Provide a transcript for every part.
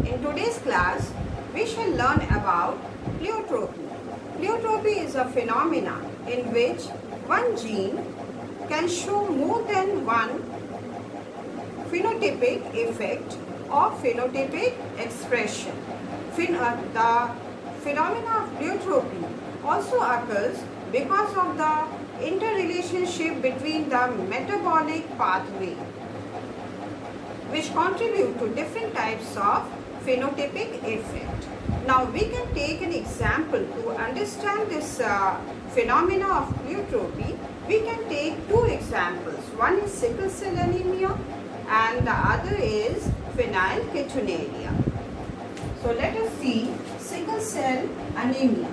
In today's class, we shall learn about pleiotropy. Pleiotropy is a phenomenon in which one gene can show more than one phenotypic effect or phenotypic expression. The phenomena of pleiotropy also occurs because of the interrelationship between the metabolic pathway, which contribute to different types of phenotypic effect. Now we can take an example to understand this phenomena of pleiotropy. We can take two examples. One is sickle cell anemia and the other is phenylketonuria. So let us see sickle cell anemia.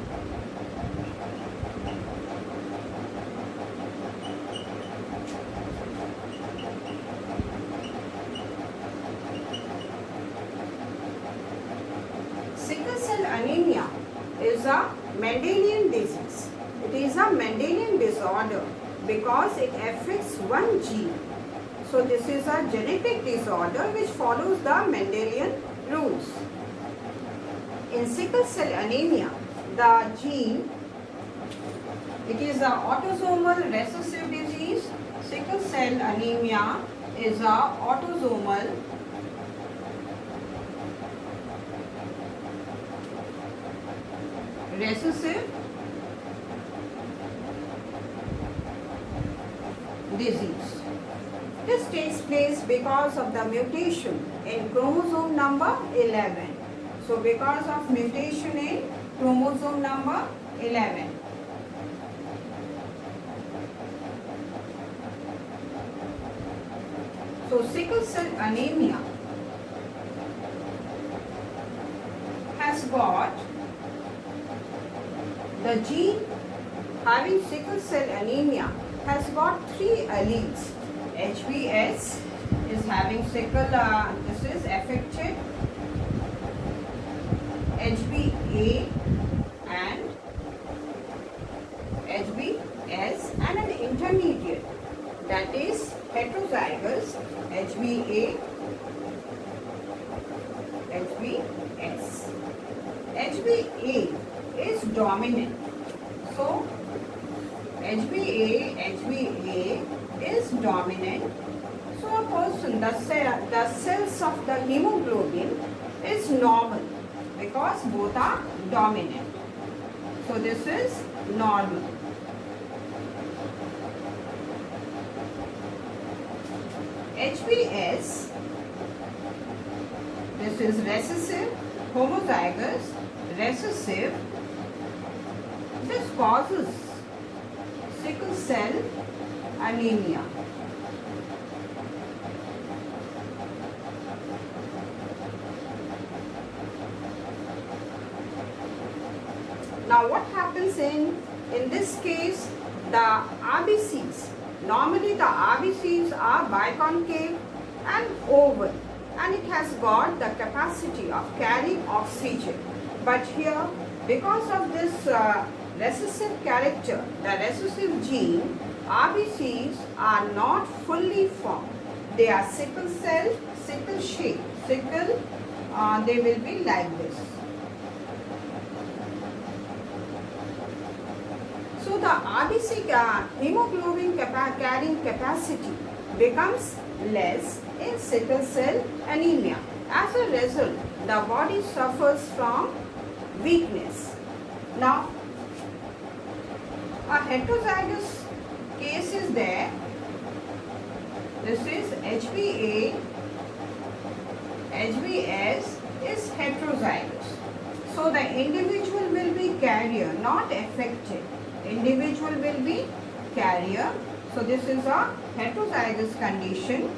Sickle cell anemia is a Mendelian disease. It is a Mendelian disorder because it affects one gene. So this is a genetic disorder which follows the Mendelian rules. In sickle cell anemia, the gene, it is an autosomal recessive disease. Sickle cell anemia is a autosomal recessive disease. This takes place because of the mutation in chromosome number 11. So because of mutation in chromosome number 11. So sickle cell anemia has got the gene having sickle cell anemia has got three alleles. HBS is having sickle, this is affected, HBA and HBS, and an intermediate, that is heterozygous HBA, HBS. HBA is dominant. So HBA is dominant. So a person, the cells of the hemoglobin is normal because both are dominant. So this is normal. HBS, this is recessive, homozygous, recessive. This causes sickle cell anemia. Now what happens in this case, the RBCs, normally the RBCs are biconcave and oval, and it has got the capacity of carrying oxygen. But here, because of this recessive character, the recessive gene, RBCs are not fully formed. They are sickle cell, sickle shape. Sickle, they will be like this. So the RBC hemoglobin carrying capacity becomes less in sickle cell anemia. As a result, the body suffers from weakness. Now, a heterozygous case is there. This is HBA, HBS is heterozygous. So the individual will be carrier, not affected. Individual will be carrier. So this is a heterozygous condition.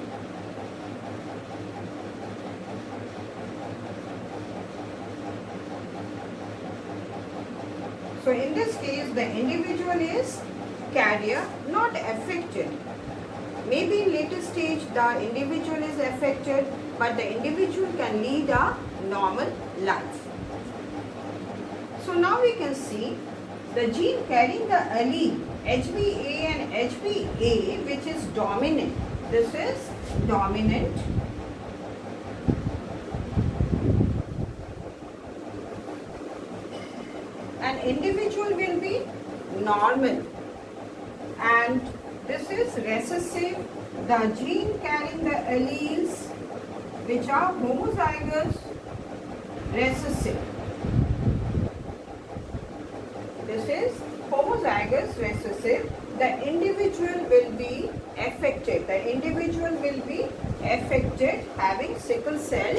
So in this case, the individual is carrier, not affected. Maybe in later stage, the individual is affected, but the individual can lead a normal life. So now we can see the gene carrying the allele HBA and HBA, which is dominant. This is dominant. individual will be normal, and this is recessive. The gene carrying the alleles which are homozygous recessive. This is homozygous recessive. The individual will be affected. The individual will be affected having sickle cell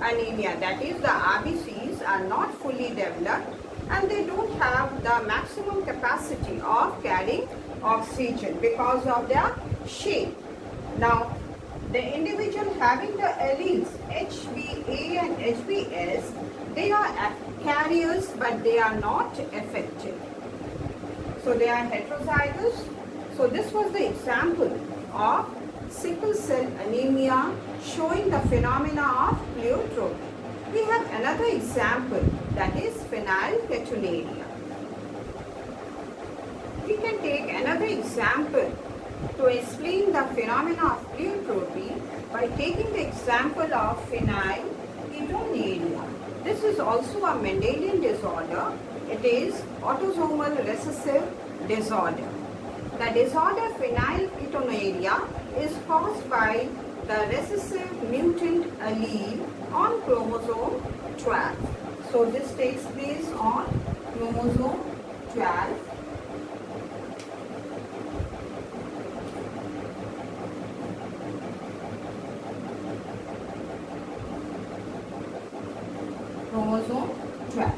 anemia. That is, the RBCs are not fully developed and they don't have the maximum capacity of carrying oxygen because of their shape. Now, the individual having the alleles HbA and HbS, they are carriers but they are not affected. So they are heterozygous. So this was the example of sickle cell anemia showing the phenomena of pleiotropy. We have another example, that is phenylketonuria. We can take another example to explain the phenomena of pleiotropy by taking the example of phenylketonuria. This is also a Mendelian disorder. It is autosomal recessive disorder. The disorder phenylketonuria is caused by the recessive mutant allele on chromosome 12. So this takes place on chromosome 12. Chromosome 12.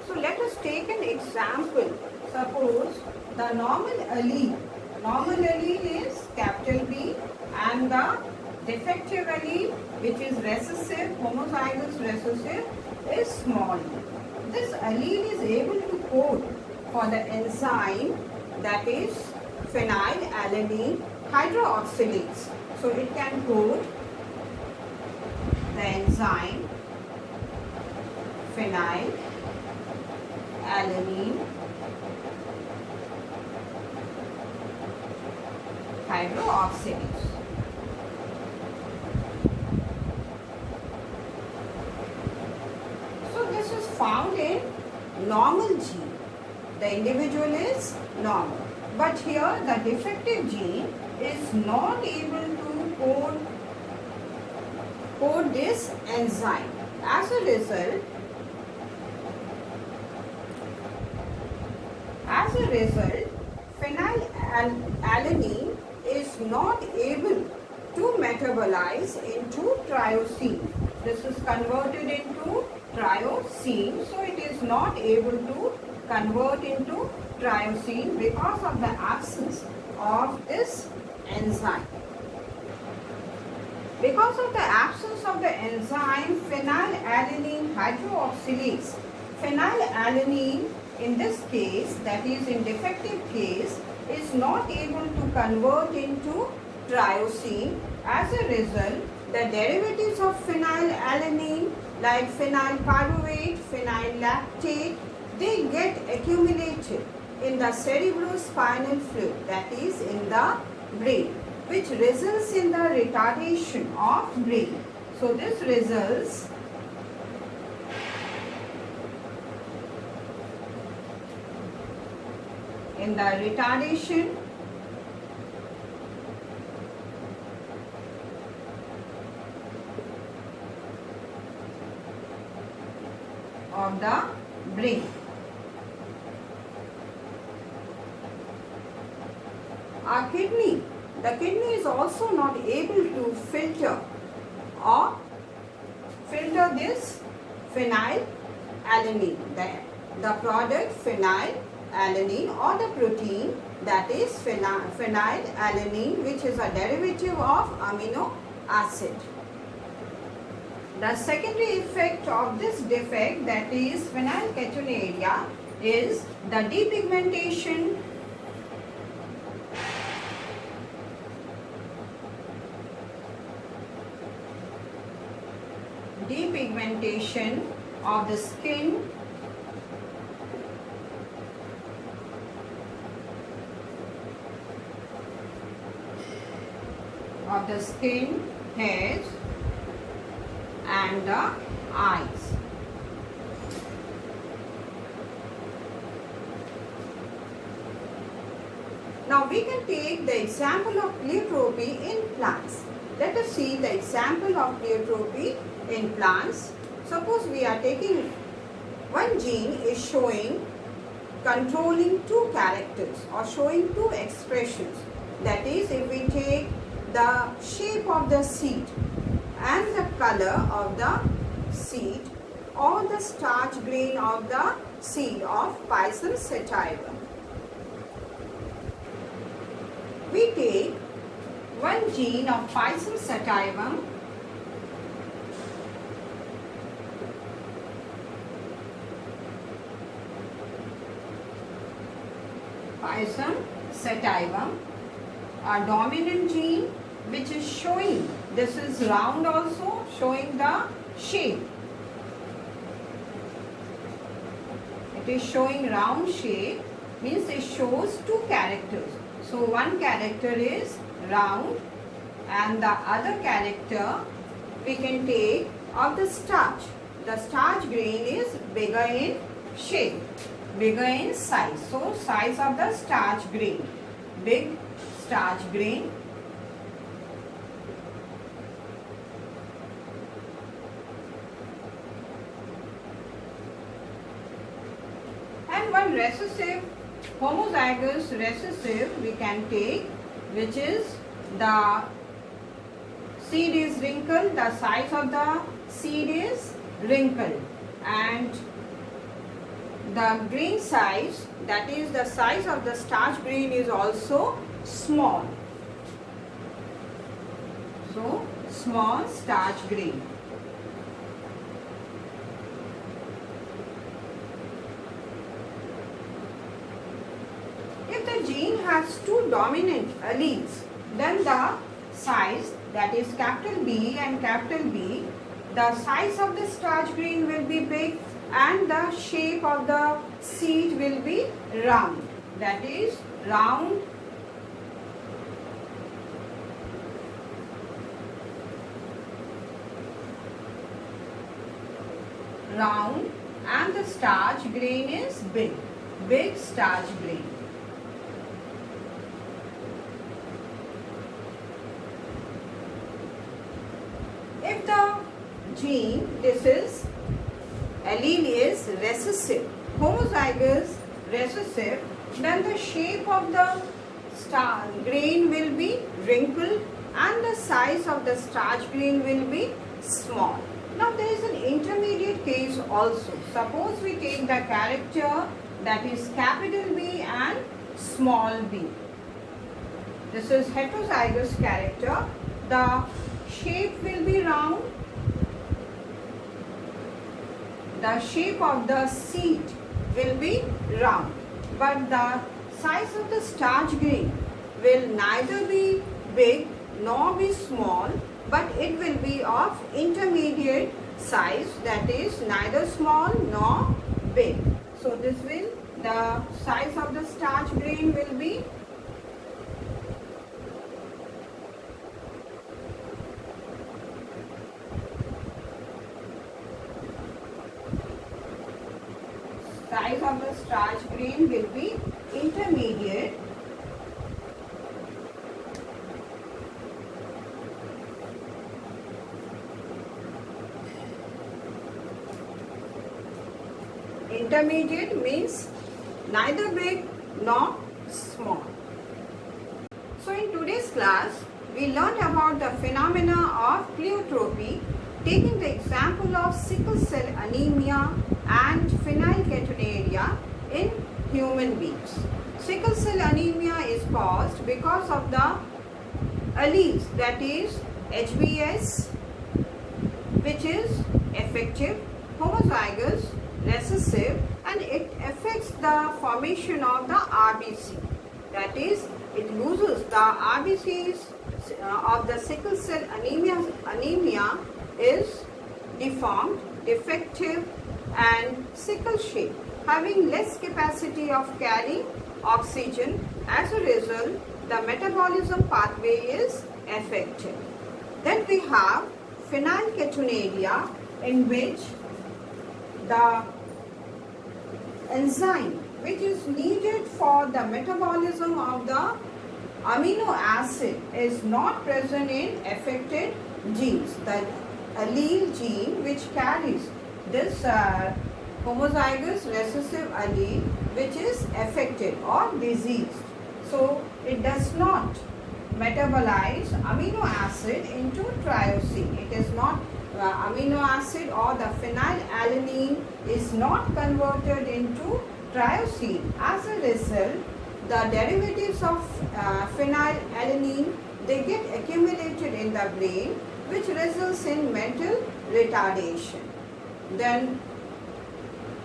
So let us take an example. Suppose the normal allele is capital B and the defective allele, which is recessive, homozygous recessive, is small. This allele is able to code for the enzyme that is phenylalanine hydroxylase. So it can code the enzyme phenylalanine hydroxylase. So this is found in normal gene. The individual is normal. But here the defective gene is not able to code this enzyme. As a result, phenylalanine is not able to metabolize into tyrosine. This is converted into tyrosine, so it is not able to convert into tyrosine because of the absence of this enzyme. Because of the absence of the enzyme phenylalanine hydroxylase, phenylalanine in this case, that is in defective case, is not able to convert into tyrosine. As a result, the derivatives of phenylalanine like phenyl pyruvate, phenyl lactate, they get accumulated in the cerebrospinal fluid, that is in the brain, which results in the retardation of brain. So this results in the retardation of the brain. Our kidney, the kidney is also not able to filter this phenylalanine, the product phenylalanine or the protein, that is phenylalanine, which is a derivative of amino acid. The secondary effect of this defect, that is phenylketonuria, is the depigmentation of the skin hairs and the eyes. Now we can take the example of pleiotropy in plants. Let us see the example of pleiotropy in plants. Suppose we are taking one gene is showing controlling two characters or showing two expressions. That is, if we take the shape of the seed and the color of the seed or the starch grain of the seed of Pisum sativum. We take one gene of Pisum sativum Pisum sativum, a dominant gene which is showing, this is round also, showing the shape. It is showing round shape, means it shows two characters. So one character is round and the other character we can take of the starch. The starch grain is bigger in shape, bigger in size. So size of the starch grain, big starch grain. And one recessive, homozygous recessive we can take, which is the seed is wrinkled, the size of the seed is wrinkled, and the grain size, that is the size of the starch grain, is also small. So small starch grain. If the gene has two dominant alleles, then the size, that is capital B and capital B, the size of the starch grain will be big and the shape of the seed will be round, that is round, round, and the starch grain is big, big starch grain. If the gene, this is allele is recessive, homozygous recessive, then the shape of the starch grain will be wrinkled and the size of the starch grain will be small. Now there is an intermediate case also. Suppose we take the character that is capital B and small b. This is heterozygous character. The shape will be round. The shape of the seed will be round, but the size of the starch grain will neither be big nor be small, but it will be of intermediate size, that is neither small nor big. So this will, the size of the starch grain will be intermediate. Intermediate means neither big nor small. So in today's class, we learned about the phenomena of pleiotropy, taking the example of sickle cell anemia and phenylketonuria in human beings. Sickle cell anemia is caused because of the alleles, that is HBS, which is effective, homozygous, recessive, and it affects the formation of the RBC. That is, it loses the RBCs of the sickle cell anemia is deformed, defective, and sickle shape, having less capacity of carrying oxygen. As a result, the metabolism pathway is affected. Then we have phenylketonuria, in which the enzyme which is needed for the metabolism of the amino acid is not present in affected genes. The allele gene which carries this homozygous recessive allele which is affected or diseased. So it does not metabolize amino acid into triosine. It is not amino acid or the phenylalanine is not converted into triosine. As a result, the derivatives of phenylalanine, they get accumulated in the brain, which results in mental retardation. Then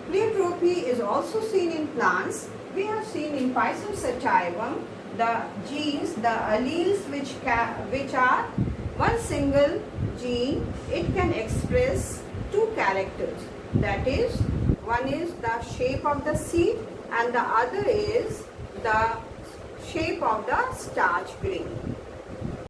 pleiotropy is also seen in plants. We have seen in Pisum sativum the genes, the alleles which are one single gene. It can express two characters. That is, one is the shape of the seed and the other is the shape of the starch grain.